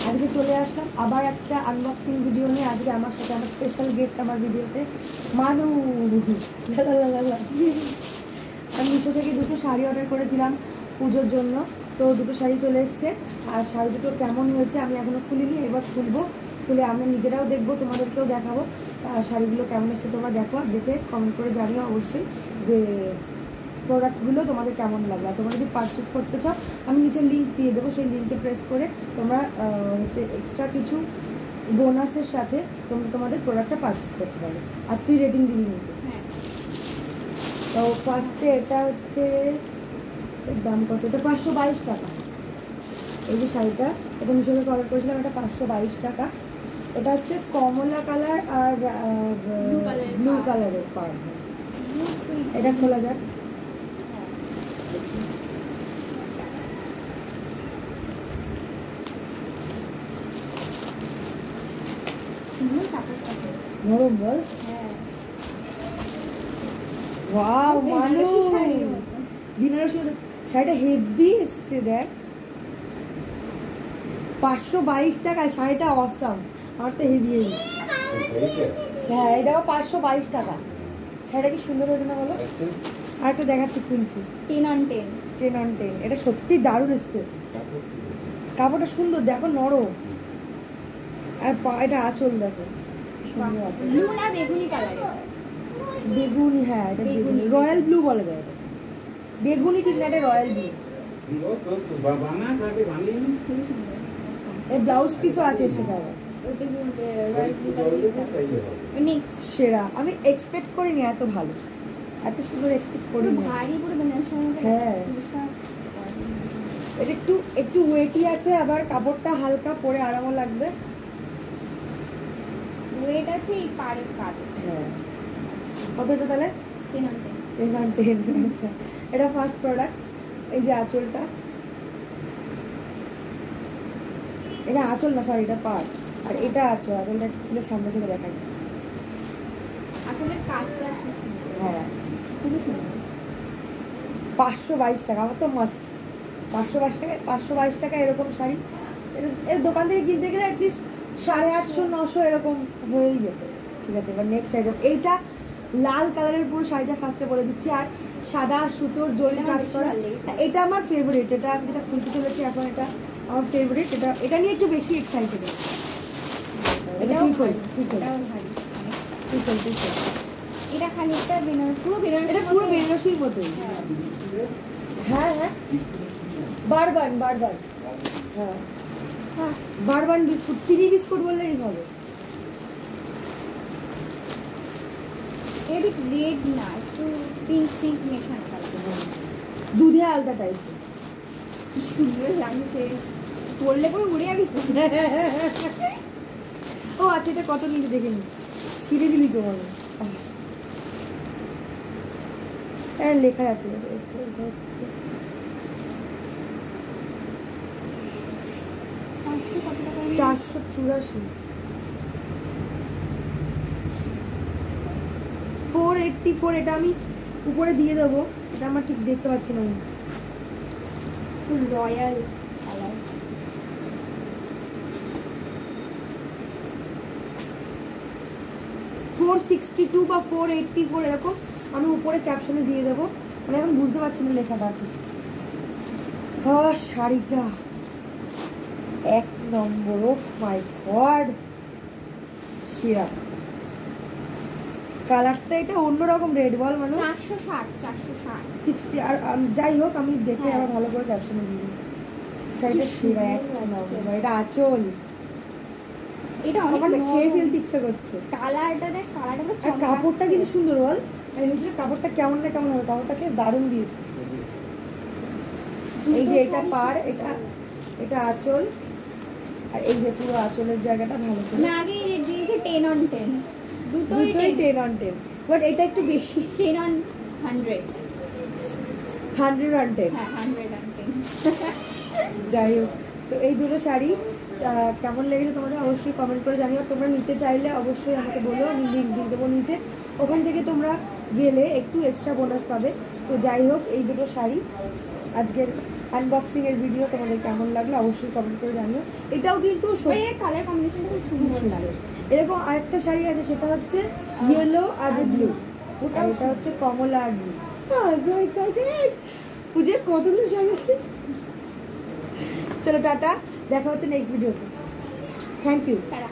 আজকে চলে আসলাম আবার একটা আনবক্সিং ভিডিও নিয়ে। আজকে আমার সাথে আমার স্পেশাল গেস্ট আমার ভিডিওতে মানু। আমি মিশো থেকে দুটো শাড়ি অর্ডার করেছিলাম পুজোর জন্য, তো দুটো শাড়ি চলে এসছে। আর শাড়ি দুটো কেমন হয়েছে আমি এখনও খুলিনি, এবার খুলবো। খুলে আমরা নিজেরাও দেখবো, তোমাদেরকেও দেখাবো শাড়িগুলো কেমন এসছে। তোমরা দেখো, দেখে কমেন্ট করে জানিও অবশ্যই যে প্রোডাক্টগুলো তোমাদের কেমন লাগলো। আর তোমরা যদি পারচেস করতে চাও আমি নিচে লিঙ্ক দিয়ে দেবো, সেই লিঙ্কে প্রেস করে তোমরা হচ্ছে এক্সট্রা কিছু বোনাসের সাথে তোমরা তোমাদের প্রোডাক্টটা পারচেস করতে পারবে। আর তুই রেটিং দিবি নিতে। তো ফার্স্টে এটা হচ্ছে দাম কত, এটা 522 টাকা। এই যে শাড়িটা, এটা মিশো থেকে অর্ডার করেছিলাম, এটা 522 টাকা। এটা হচ্ছে কমলা কালার আর ব্লু কালারের পার। এটা খোলা যাক। নরম বল। ওয়াও মানুষ, বিনারসি শাড়িটা হেভি এসছে দেখ। 522 টাকা শাড়িটা অসাম, আমার তো হেভি হেভি। হ্যাঁ এটাও 522 টাকা। শাড়িটা কি সুন্দর হয়েছে না বলো? আর একটা দেখাচ্ছি, খুলছি। 10 on 10 10 on 10। এটা সত্যি দারুণ এসছে, কাপড়টা সুন্দর দেখো, নরম। আর এটা আঁচল দেখো, সুন্দর আঁচল। ব্লু না বেগুনি কালারে? বেগুনি, হ্যাঁ এটা বেগুনি, রয়্যাল ব্লু বলা যায় এটা। বেগুনি ঠিক না, এটা রয়্যাল ব্লু। এর ব্লাউজ পিসও আছে সেটা। নেক্সট সেরা, আমি এক্সপেক্ট করিনি এত ভালো, এত সুন্দর এক্সপেক্ট করিনি। ভারী পুরো বেনারসি। হ্যাঁ এটা একটু ওয়েটি আছে, আবার কাপড়টা হালকা, পরে আরামও লাগবে। ওয়েট আছে, এই পাড়ের কাজ। হ্যাঁ কতটা তাহলে? 10 on 10। 10 on 10। আচ্ছা এটা ফার্স্ট প্রোডাক্ট। এই যে আঁচলটা, এটা আঁচল না সরি, এটা পাড়। আর এটা আঁচল, আঁচলটা খুলে সামনে থেকে দেখাই। আঁচলের কাজটা খুব সুন্দর। হ্যাঁ খুবই সুন্দর। 522 টাকা, আমার তো মাস্ট। 522 টাকা এরকম শাড়ি এর দোকান থেকে কিনতে গেলে অ্যাটলিস্ট 850 900 এরকম হয়েই যেত। ঠিক আছে, এবার নেক্সট আইটেম। এইটা লাল কালারের পুরো শাড়িটা ফার্স্টে বলে দিচ্ছি, আর সাদা সুতোর জরি কাজ করা। এটা আমার ফেভারিট, এটা আমি যেটা খুলতে চলেছি এখন, এটা আমার ফেভারিট। এটা নিয়ে একটু বেশি এক্সাইটেড। এটাও ভারী। এটা খানিকটা পুরো বেনারসি, এটা পুরো বেনারসির মতোই। হ্যাঁ হ্যাঁ বারবান, হ্যাঁ বারবান বিস্কুট, চিনি বিস্কুট বললেই হবে। এটা রেড না, একটু পিঙ্ক মেশানো কালার, দুধে আলতা টাইপ। কি সুন্দর লাগছে, পরলে পুরো উড়ে যাবি তো। ও আচ্ছা, এটা কত নিচে দেখে নি, ছিঁড়ে দিলি তো মনে। এর লেখা আছে, এটা হচ্ছে 484। 484। এটা আমি উপরে দিয়ে দেবো, এটা আমার ঠিক দেখতে পাচ্ছি না। Royal colour. 462 বা 484 এরকম আমি উপরে ক্যাপশনে দিয়ে দেবো। আমি এখন বুঝতে পারছি না লেখাটা ঠিক। শাড়িটা এক নম্বর, ও মাই গড সেরা। কালারটা এটা অন্যরকম রেড বল মানে 460 আর যাই হোক আমি দেখে আবার ভালো করে ক্যাপশনে দিয়ে দিই। শাড়িটা সেরা এক নম্বর। এটা আঁচল, এটা অনেক খেয়ে ফেলতে ইচ্ছা করছে। কালারটা দেখ, কালারটা আর কাপড়টা কিন্তু সুন্দর বল। আমি ভেবেছিলাম কাপড়টা কেমন না কেমন হবে, কাপড়টাকে দারুণ দিয়েছে। এই যে এটা পাড়, এটা আঁচল, আর এই যে পুরো আঁচলের জায়গাটা ভালো করে। আমি আগে রেট দিয়েছি 10 on 10, দুটোই 10 on 10, বাট এটা একটু বেশি। 10 on 100। 100 on 10। হ্যাঁ 100 on 10। যাই হোক, তো এই দুটো শাড়ি কেমন লেগেছে তোমাদের অবশ্যই কমেন্ট করে জানিও। তোমরা নিতে চাইলে অবশ্যই আমাকে বলো, আমি লিঙ্ক দিয়ে দেবো নিচে। ওখান থেকে তোমরা গেলে একটু এক্সট্রা বোনাস পাবে। তো যাই হোক, এই দুটো শাড়ি আজকের আনবক্সিং এর ভিডিও তোমাদের কেমন লাগলো অবশ্যই কমেন্ট করে জানিও। এটাও কিন্তু এর কালার কম্বিনেশনটা খুব সুন্দর লাগছে। এরকম আরেকটা শাড়ি আছে, সেটা হচ্ছে ইয়েলো আর ব্লু, আর এটা হচ্ছে কমলা আর ব্লু। সো এক্সাইটেড, পুজো কতগুলো শাড়ি। চলো টাটা, দেখা হচ্ছে নেক্সট ভিডিওতে। Thank you. তারা